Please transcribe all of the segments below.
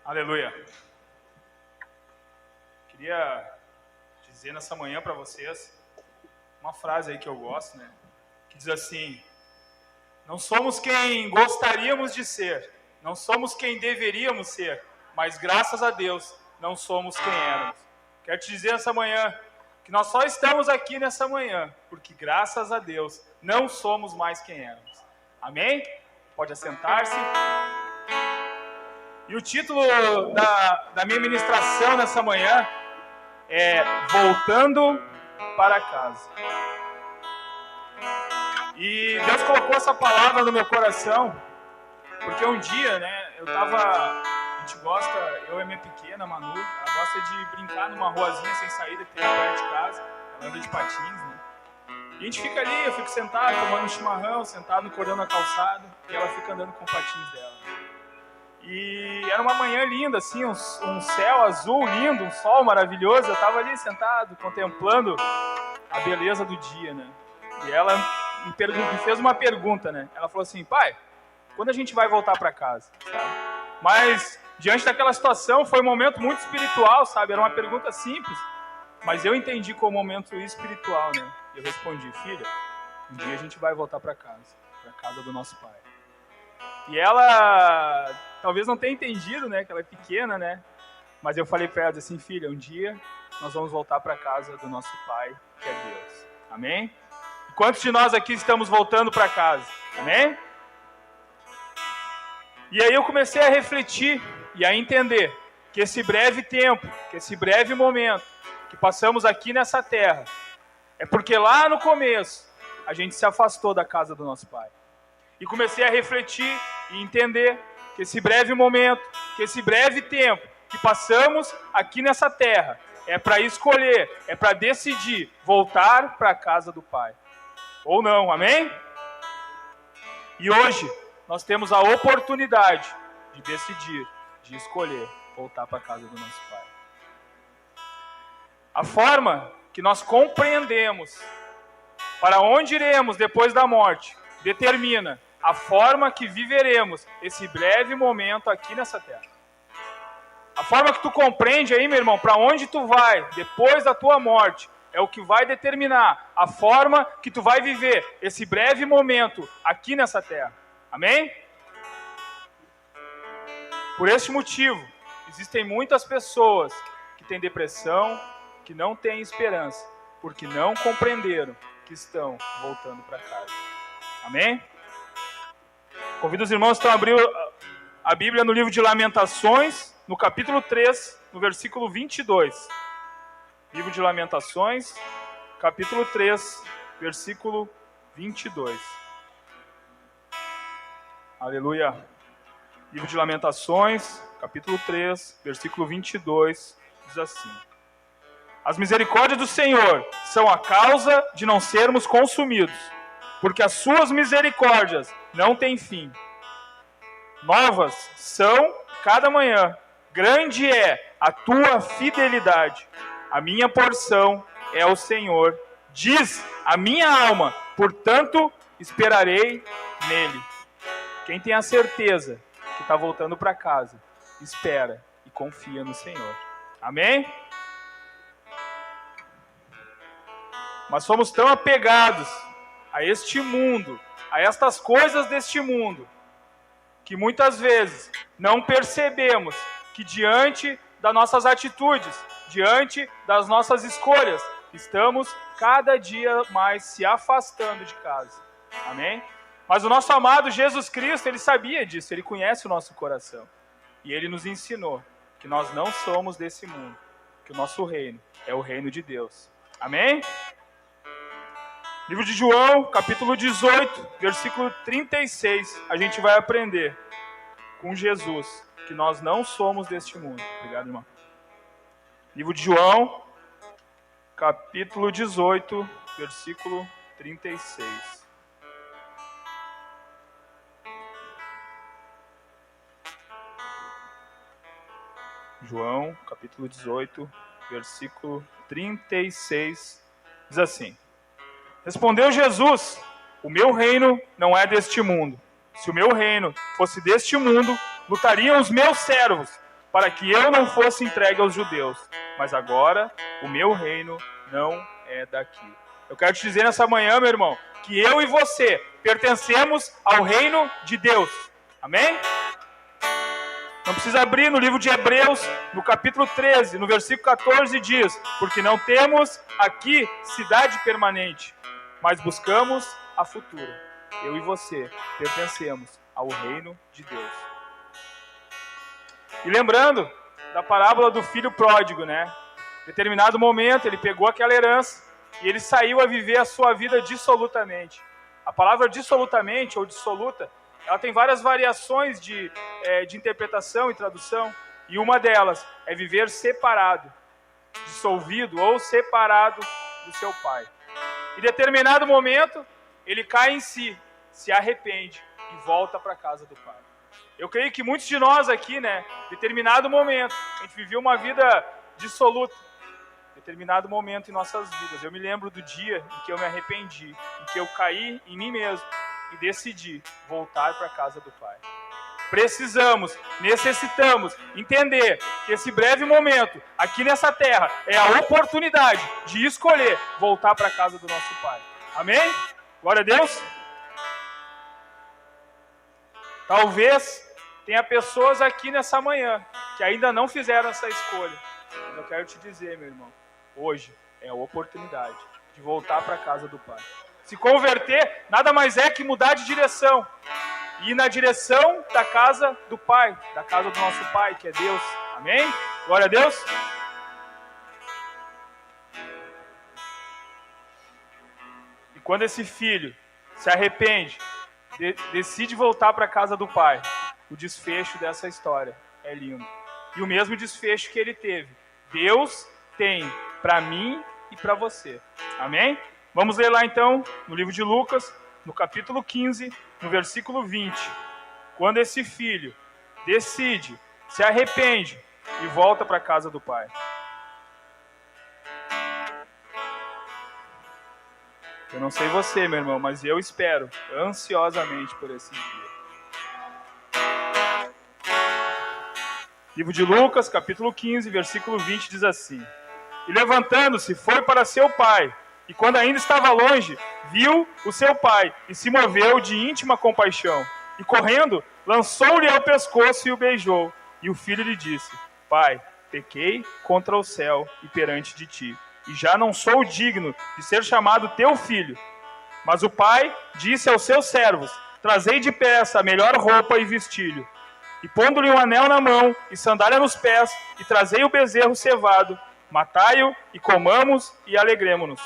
Aleluia. Queria dizer nessa manhã para vocês uma frase aí que eu gosto, né? Que diz assim: não somos quem gostaríamos de ser, não somos quem deveríamos ser, mas graças a Deus não somos quem éramos. Quero te dizer nessa manhã que nós só estamos aqui nessa manhã porque graças a Deus não somos mais quem éramos. Amém? Pode assentar-se. E o título da minha ministração nessa manhã é Voltando para Casa. E Deus colocou essa palavra no meu coração, porque um dia, né, a gente gosta, eu e a minha pequena, Manu, ela gosta de brincar numa ruazinha sem saída que tem perto de casa, ela anda de patins, né? E a gente fica ali, eu fico sentado, tomando um chimarrão, sentado no cordão da calçada, e ela fica andando com o patins dela. E era uma manhã linda, assim, um céu azul lindo, um sol maravilhoso. Eu estava ali sentado, contemplando a beleza do dia, né? E ela me fez uma pergunta, né? Ela falou assim: pai, quando a gente vai voltar para casa? Sabe? Mas, diante daquela situação, foi um momento muito espiritual, sabe? Era uma pergunta simples, mas eu entendi como um momento espiritual, né? Eu respondi: filha, um dia a gente vai voltar para casa do nosso pai. E ela talvez não tenha entendido, né, que ela é pequena, né? Mas eu falei para ela assim: filha, um dia nós vamos voltar para casa do nosso pai, que é Deus. Amém? E quantos de nós aqui estamos voltando para casa? Amém? E aí eu comecei a refletir e a entender que esse breve tempo, que esse breve momento que passamos aqui nessa terra, é porque lá no começo a gente se afastou da casa do nosso pai. E comecei a refletir e entender que esse breve momento, que esse breve tempo que passamos aqui nessa terra é para escolher, é para decidir voltar para a casa do Pai. Ou não, amém? E hoje nós temos a oportunidade de decidir, de escolher voltar para a casa do nosso Pai. A forma que nós compreendemos para onde iremos depois da morte determina a forma que viveremos esse breve momento aqui nessa terra. A forma que tu compreende aí, meu irmão, para onde tu vai depois da tua morte, é o que vai determinar a forma que tu vai viver esse breve momento aqui nessa terra. Amém? Por este motivo, existem muitas pessoas que têm depressão, que não têm esperança, porque não compreenderam que estão voltando para casa. Amém? Convido os irmãos a abrir a Bíblia no livro de Lamentações, no capítulo 3, no versículo 22. Livro de Lamentações, capítulo 3, versículo 22. Aleluia. Livro de Lamentações, capítulo 3, versículo 22, diz assim: as misericórdias do Senhor são a causa de não sermos consumidos, porque as suas misericórdias não têm fim. Novas são cada manhã. Grande é a tua fidelidade. A minha porção é o Senhor. Diz a minha alma, portanto esperarei nele. Quem tem a certeza que está voltando para casa, espera e confia no Senhor. Amém? Mas somos tão apegados a este mundo, a estas coisas deste mundo, que muitas vezes não percebemos que diante das nossas atitudes, diante das nossas escolhas, estamos cada dia mais se afastando de casa. Amém? Mas o nosso amado Jesus Cristo, ele sabia disso, ele conhece o nosso coração. E ele nos ensinou que nós não somos desse mundo, que o nosso reino é o reino de Deus. Amém? Livro de João, capítulo 18, versículo 36, a gente vai aprender com Jesus que nós não somos deste mundo. Obrigado, irmão. Livro de João, capítulo 18, versículo 36. João, capítulo 18, versículo 36, diz assim: respondeu Jesus: o meu reino não é deste mundo. Se o meu reino fosse deste mundo, lutariam os meus servos, para que eu não fosse entregue aos judeus, mas agora o meu reino não é daqui. Eu quero te dizer nessa manhã, meu irmão, que eu e você pertencemos ao reino de Deus. Amém? Não precisa abrir no livro de Hebreus, no capítulo 13, no versículo 14 diz: porque não temos aqui cidade permanente, mas buscamos a futura. Eu e você pertencemos ao reino de Deus. E lembrando da parábola do filho pródigo, né? Em determinado momento ele pegou aquela herança e ele saiu a viver a sua vida dissolutamente. A palavra dissolutamente ou dissoluta, ela tem várias variações de interpretação e tradução, e uma delas é viver separado, dissolvido ou separado do seu pai. Em determinado momento, ele cai em si, se arrepende e volta para a casa do pai. Eu creio que muitos de nós aqui, né, em determinado momento, a gente viveu uma vida dissoluta, em determinado momento em nossas vidas. Eu me lembro do dia em que eu me arrependi, em que eu caí em mim mesmo e decidi voltar para a casa do pai. Precisamos, necessitamos entender que esse breve momento aqui nessa terra é a oportunidade de escolher voltar para a casa do nosso pai. Amém? Glória a Deus. Talvez tenha pessoas aqui nessa manhã que ainda não fizeram essa escolha. Mas eu quero te dizer, meu irmão, hoje é a oportunidade de voltar para a casa do pai. Se converter nada mais é que mudar de direção. E ir na direção da casa do pai, da casa do nosso pai, que é Deus. Amém? Glória a Deus. E quando esse filho se arrepende, decide voltar para a casa do pai, o desfecho dessa história é lindo. E o mesmo desfecho que ele teve, Deus tem para mim e para você. Amém? Vamos ler lá então, no livro de Lucas, no capítulo 15, no versículo 20. Quando esse filho decide, se arrepende e volta para a casa do pai. Eu não sei você, meu irmão, mas eu espero ansiosamente por esse dia. Livro de Lucas, capítulo 15, versículo 20, diz assim: e levantando-se, foi para seu pai, e quando ainda estava longe, viu o seu pai, e se moveu de íntima compaixão. E correndo, lançou-lhe ao pescoço e o beijou. E o filho lhe disse: pai, pequei contra o céu e perante de ti, e já não sou digno de ser chamado teu filho. Mas o pai disse aos seus servos: trazei depressa a melhor roupa e vestilho, e pondo-lhe um anel na mão e sandália nos pés, e trazei o bezerro cevado, matai-o e comamos e alegremo-nos.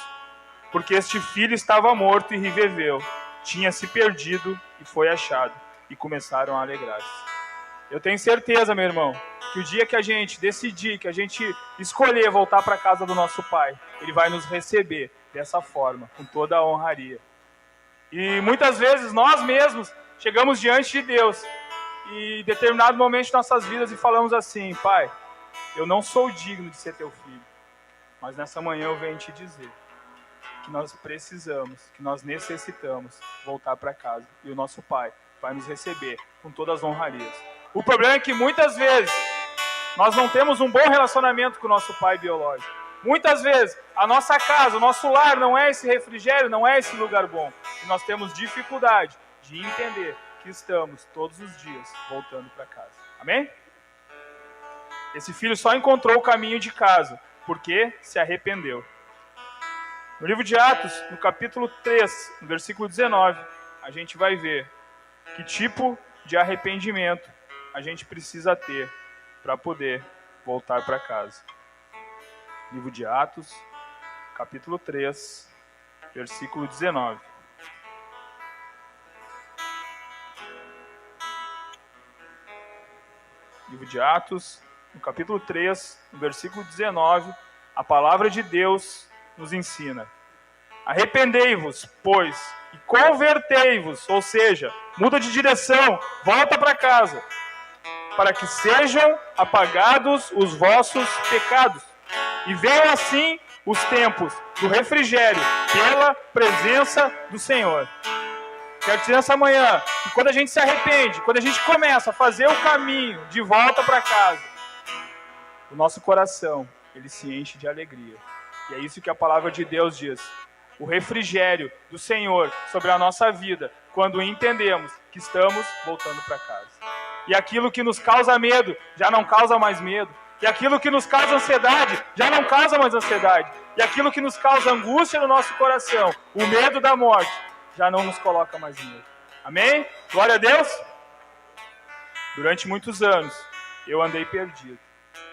Porque este filho estava morto e reviveu, tinha se perdido e foi achado, e começaram a alegrar-se. Eu tenho certeza, meu irmão, que o dia que a gente decidir, que a gente escolher voltar para a casa do nosso pai, ele vai nos receber dessa forma, com toda a honraria. E muitas vezes nós mesmos chegamos diante de Deus e em determinado momento de nossas vidas e falamos assim: pai, eu não sou digno de ser teu filho, mas nessa manhã eu venho te dizer que nós precisamos, que nós necessitamos voltar para casa, e o nosso pai vai nos receber com todas as honrarias. O problema é que muitas vezes nós não temos um bom relacionamento com o nosso pai biológico. Muitas vezes a nossa casa, o nosso lar não é esse refrigério, não é esse lugar bom. E nós temos dificuldade de entender que estamos todos os dias voltando para casa. Amém? Esse filho só encontrou o caminho de casa porque se arrependeu. No livro de Atos, no capítulo 3, no versículo 19, a gente vai ver que tipo de arrependimento a gente precisa ter para poder voltar para casa. Livro de Atos, capítulo 3, versículo 19. Livro de Atos, no capítulo 3, no versículo 19, a palavra de Deus nos ensina: arrependei-vos, pois, e convertei-vos, ou seja, muda de direção, volta para casa, para que sejam apagados os vossos pecados, e venham assim os tempos do refrigério pela presença do Senhor. Quero dizer nessa manhã que quando a gente se arrepende, quando a gente começa a fazer o caminho de volta para casa, o nosso coração, ele se enche de alegria. E é isso que a palavra de Deus diz. O refrigério do Senhor sobre a nossa vida, quando entendemos que estamos voltando para casa. E aquilo que nos causa medo, já não causa mais medo. E aquilo que nos causa ansiedade, já não causa mais ansiedade. E aquilo que nos causa angústia no nosso coração, o medo da morte, já não nos coloca mais medo. Amém? Glória a Deus! Durante muitos anos, eu andei perdido.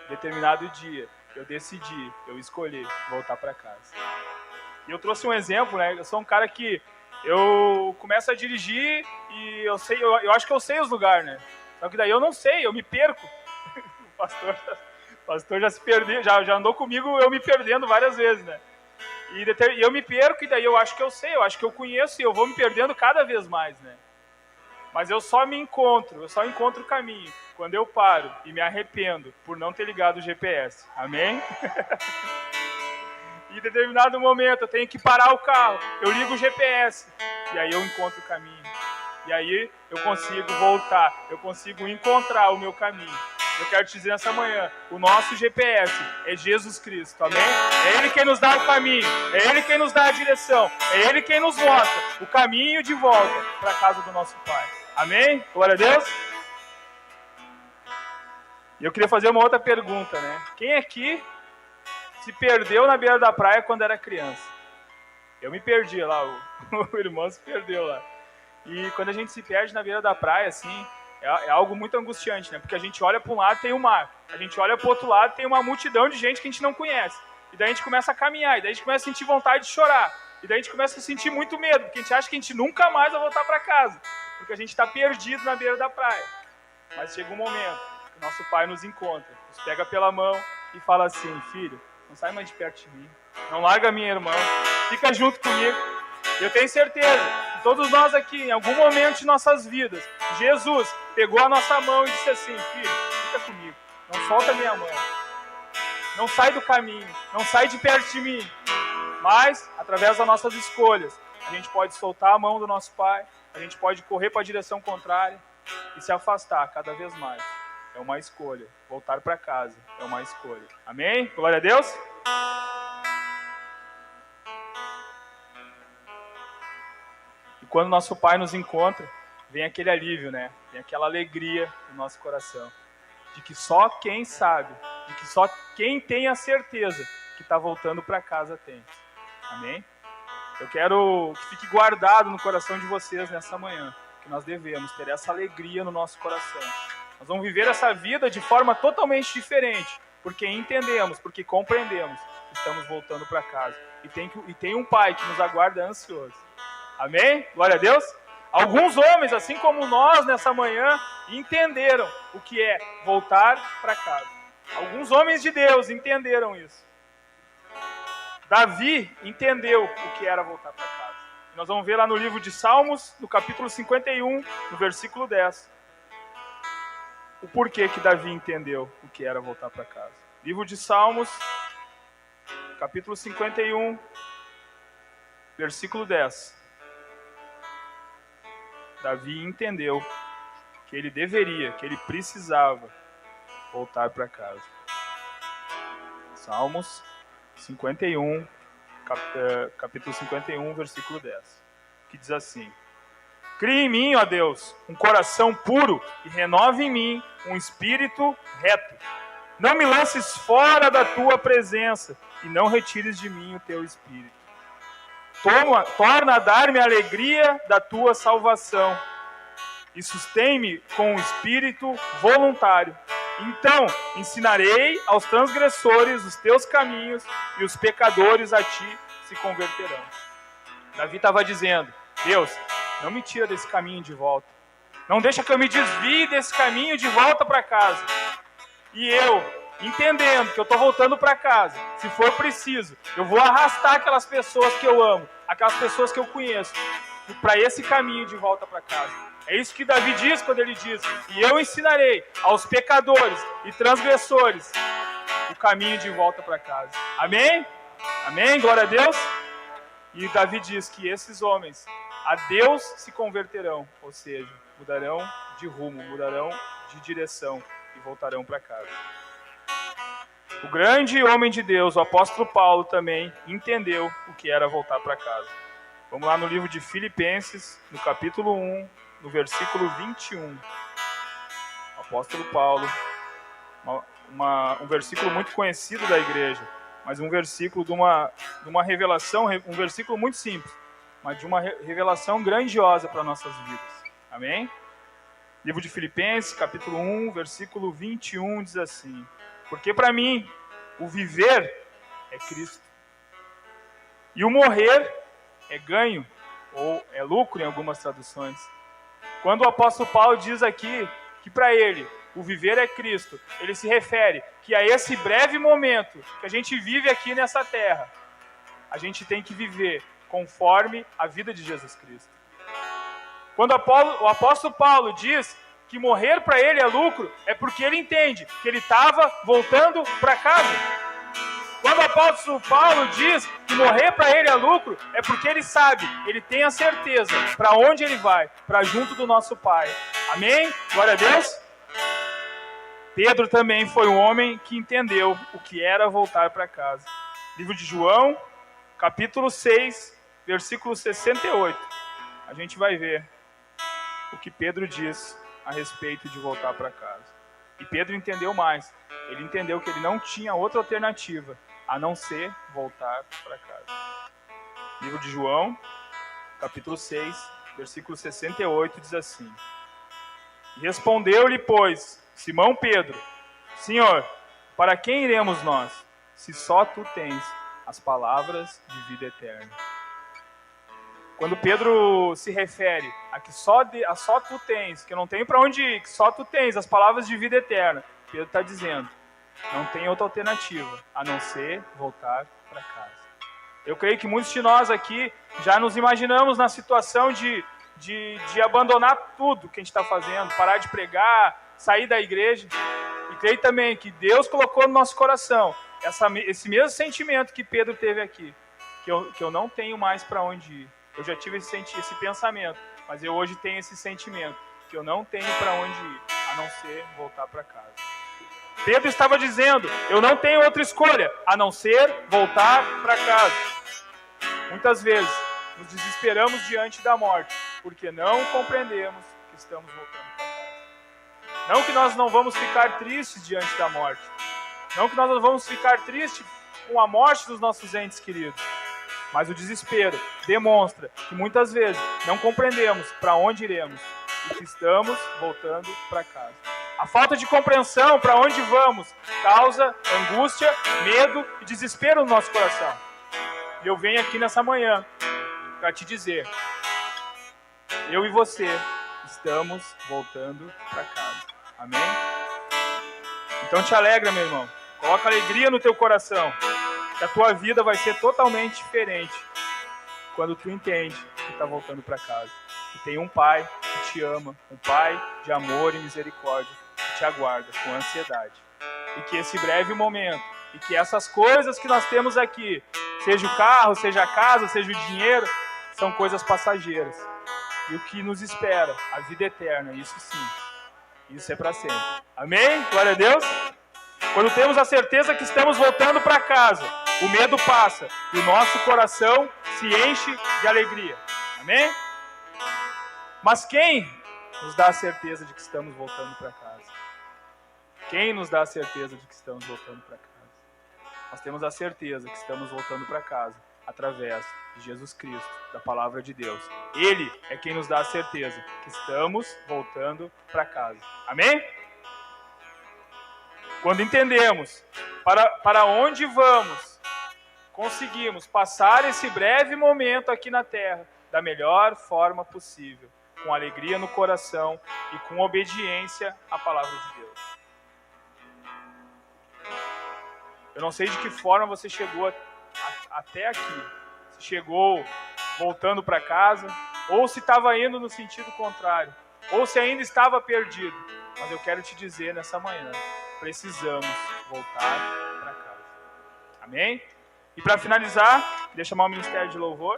Determinado dia, eu decidi, eu escolhi voltar para casa. E eu trouxe um exemplo, né? Eu sou um cara que eu começo a dirigir e eu acho que eu sei os lugares, né? Só que daí eu não sei, eu me perco. O pastor já se perdeu, já andou comigo eu me perdendo várias vezes, né? E eu me perco e daí eu acho que eu sei, eu acho que eu conheço e eu vou me perdendo cada vez mais, né? Mas eu só encontro o caminho quando eu paro e me arrependo por não ter ligado o GPS. Amém? E em determinado momento eu tenho que parar o carro, eu ligo o GPS e aí eu encontro o caminho. E aí eu consigo voltar, eu consigo encontrar o meu caminho. Eu quero te dizer nessa manhã, o nosso GPS é Jesus Cristo, amém? É Ele quem nos dá o caminho, é Ele quem nos dá a direção, é Ele quem nos mostra o caminho de volta para a casa do nosso Pai. Amém? Glória a Deus. E eu queria fazer uma outra pergunta, né? Quem aqui se perdeu na beira da praia quando era criança? Eu me perdi lá, o irmão se perdeu lá. E quando a gente se perde na beira da praia, assim, é algo muito angustiante, né? Porque a gente olha para um lado, tem o mar. A gente olha para o outro lado, tem uma multidão de gente que a gente não conhece. E daí a gente começa a caminhar, e daí a gente começa a sentir vontade de chorar. E daí a gente começa a sentir muito medo, porque a gente acha que a gente nunca mais vai voltar para casa. Porque a gente está perdido na beira da praia. Mas chega um momento que o nosso Pai nos encontra, nos pega pela mão e fala assim: filho, não sai mais de perto de mim. Não larga a minha irmã. Fica junto comigo. Eu tenho certeza que todos nós aqui, em algum momento de nossas vidas, Jesus pegou a nossa mão e disse assim: filho, fica comigo. Não solta a minha mão. Não sai do caminho. Não sai de perto de mim. Mas, através das nossas escolhas, a gente pode soltar a mão do nosso Pai. A gente pode correr para a direção contrária e se afastar cada vez mais. É uma escolha. Voltar para casa é uma escolha. Amém? Glória a Deus. E quando nosso Pai nos encontra, vem aquele alívio, né? Vem aquela alegria no nosso coração. De que só quem sabe, de que só quem tem a certeza que está voltando para casa tem. Amém? Eu quero que fique guardado no coração de vocês nessa manhã, que nós devemos ter essa alegria no nosso coração. Nós vamos viver essa vida de forma totalmente diferente, porque entendemos, porque compreendemos que estamos voltando para casa. E tem um Pai que nos aguarda ansioso. Amém? Glória a Deus. Alguns homens, assim como nós nessa manhã, entenderam o que é voltar para casa. Alguns homens de Deus entenderam isso. Davi entendeu o que era voltar para casa. Nós vamos ver lá no livro de Salmos, no capítulo 51, no versículo 10. O porquê que Davi entendeu o que era voltar para casa. Livro de Salmos, capítulo 51, versículo 10. Davi entendeu que ele deveria, que ele precisava voltar para casa. Salmos 51, capítulo 51, versículo 10, que diz assim: crie em mim, ó Deus, um coração puro e renove em mim um espírito reto. Não me lances fora da tua presença e não retires de mim o teu espírito. Torna a dar-me a alegria da tua salvação e sustém-me com um espírito voluntário. Então ensinarei aos transgressores os teus caminhos e os pecadores a ti se converterão. Davi estava dizendo: Deus, não me tira desse caminho de volta. Não deixa que eu me desvie desse caminho de volta para casa. E eu, entendendo que eu estou voltando para casa, se for preciso, eu vou arrastar aquelas pessoas que eu amo, aquelas pessoas que eu conheço, para esse caminho de volta para casa. É isso que Davi diz quando ele diz: e eu ensinarei aos pecadores e transgressores o caminho de volta para casa. Amém? Amém? Glória a Deus. E Davi diz que esses homens a Deus se converterão, ou seja, mudarão de rumo, mudarão de direção e voltarão para casa. O grande homem de Deus, o apóstolo Paulo, também entendeu o que era voltar para casa. Vamos lá no livro de Filipenses, no capítulo 1, no versículo 21. O apóstolo Paulo, um versículo muito conhecido da igreja, mas um versículo de uma revelação, um versículo muito simples, mas de uma revelação grandiosa para nossas vidas. Amém? Livro de Filipenses, capítulo 1, versículo 21, diz assim: porque para mim, o viver é Cristo, e o morrer é ganho, ou é lucro em algumas traduções. Quando o apóstolo Paulo diz aqui que para ele o viver é Cristo, ele se refere que a esse breve momento que a gente vive aqui nessa terra, a gente tem que viver conforme a vida de Jesus Cristo. Quando o apóstolo Paulo diz que morrer para ele é lucro, é porque ele entende que ele estava voltando para casa. Quando o apóstolo Paulo diz que morrer para ele é lucro, é porque ele sabe, ele tem a certeza para onde ele vai, para junto do nosso Pai. Amém? Glória a Deus. Pedro também foi um homem que entendeu o que era voltar para casa. Livro de João, capítulo 6, versículo 68. A gente vai ver o que Pedro diz a respeito de voltar para casa. E Pedro entendeu mais. Ele entendeu que ele não tinha outra alternativa a não ser voltar para casa. Livro de João, capítulo 6, versículo 68, diz assim: e respondeu-lhe, pois, Simão Pedro: Senhor, para quem iremos nós, se só tu tens as palavras de vida eterna? Quando Pedro se refere a que só tu tens, que eu não tenho para onde ir, que só tu tens as palavras de vida eterna, Pedro está dizendo, não tem outra alternativa a não ser voltar para casa. Eu creio que muitos de nós aqui já nos imaginamos na situação de abandonar tudo que a gente está fazendo, parar de pregar, sair da igreja. E creio também que Deus colocou no nosso coração esse mesmo sentimento que Pedro teve aqui, que eu não tenho mais para onde ir. Eu já tive esse pensamento, mas eu hoje tenho esse sentimento, que eu não tenho para onde ir, a não ser voltar para casa. Pedro estava dizendo, eu não tenho outra escolha, a não ser voltar para casa. Muitas vezes, nos desesperamos diante da morte, porque não compreendemos que estamos voltando para casa. Não que nós não vamos ficar tristes diante da morte, não que nós não vamos ficar tristes com a morte dos nossos entes queridos, mas o desespero demonstra que muitas vezes não compreendemos para onde iremos e que estamos voltando para casa. A falta de compreensão para onde vamos causa angústia, medo e desespero no nosso coração. E eu venho aqui nessa manhã para te dizer, eu e você estamos voltando para casa. Amém? Então te alegra, meu irmão. Coloca alegria no teu coração. Que a tua vida vai ser totalmente diferente quando tu entende que está voltando para casa. Que tem um Pai que te ama, um Pai de amor e misericórdia que te aguarda com ansiedade. E que esse breve momento, e que essas coisas que nós temos aqui, seja o carro, seja a casa, seja o dinheiro, são coisas passageiras. E o que nos espera, a vida eterna, isso sim, isso é para sempre. Amém? Glória a Deus. Quando temos a certeza que estamos voltando para casa, o medo passa e o nosso coração se enche de alegria. Amém? Mas quem nos dá a certeza de que estamos voltando para casa? Quem nos dá a certeza de que estamos voltando para casa? Nós temos a certeza que estamos voltando para casa através de Jesus Cristo, da Palavra de Deus. Ele é quem nos dá a certeza que estamos voltando para casa. Amém? Quando entendemos para onde vamos, conseguimos passar esse breve momento aqui na terra da melhor forma possível, com alegria no coração e com obediência à Palavra de Deus. Eu não sei de que forma você chegou até aqui. Se chegou voltando para casa, ou se estava indo no sentido contrário, ou se ainda estava perdido. Mas eu quero te dizer nessa manhã, precisamos voltar para casa. Amém? E para finalizar, queria chamar o Ministério de Louvor.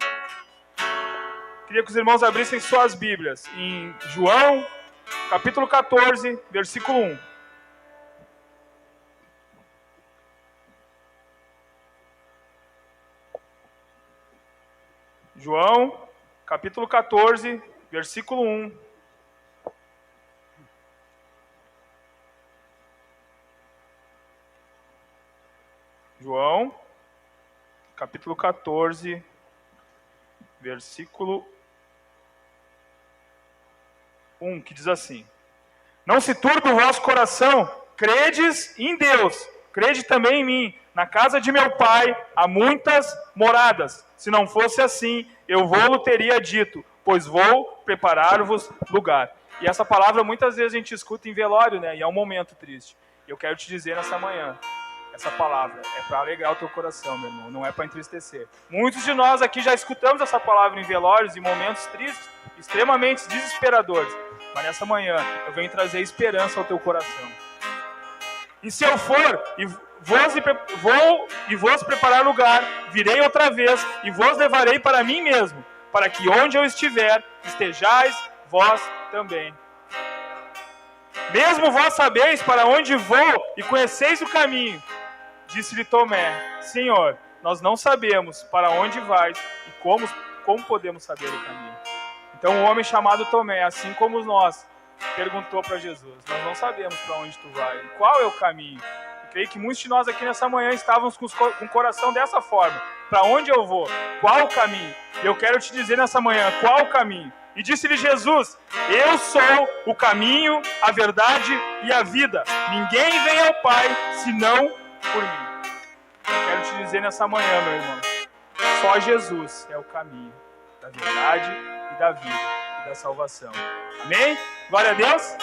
Queria que os irmãos abrissem suas Bíblias em João, capítulo 14, versículo 1. João, capítulo 14, versículo 1. João, capítulo 14, versículo 1, que diz assim: Não se turbe o vosso coração, credes em Deus, crede também em mim. Na casa de meu pai há muitas moradas. Se não fosse assim, eu vou-lo teria dito, pois vou preparar-vos lugar. E essa palavra muitas vezes a gente escuta em velório, né? E é um momento triste. Eu quero te dizer nessa manhã, essa palavra é para alegrar o teu coração, meu irmão, não é para entristecer. Muitos de nós aqui já escutamos essa palavra em velórios, em momentos tristes, extremamente desesperadores. Mas nessa manhã eu venho trazer esperança ao teu coração. E se eu for e vos preparar lugar, virei outra vez e vos levarei para mim mesmo, para que onde eu estiver, estejais vós também. Mesmo vós sabeis para onde vou e conheceis o caminho. Disse-lhe Tomé: Senhor, nós não sabemos para onde vais e como podemos saber o caminho. Então um homem chamado Tomé, assim como nós, perguntou para Jesus: Nós não sabemos para onde tu vai, qual é o caminho? Eu creio que muitos de nós aqui nessa manhã estávamos com o coração dessa forma: para onde eu vou? Qual o caminho? E eu quero te dizer nessa manhã, qual o caminho? E disse-lhe Jesus: Eu sou o caminho, a verdade e a vida. Ninguém vem ao Pai senão por mim. Eu quero te dizer nessa manhã, meu irmão, só Jesus é o caminho da verdade e da vida e da salvação. Amém? Glória a Deus.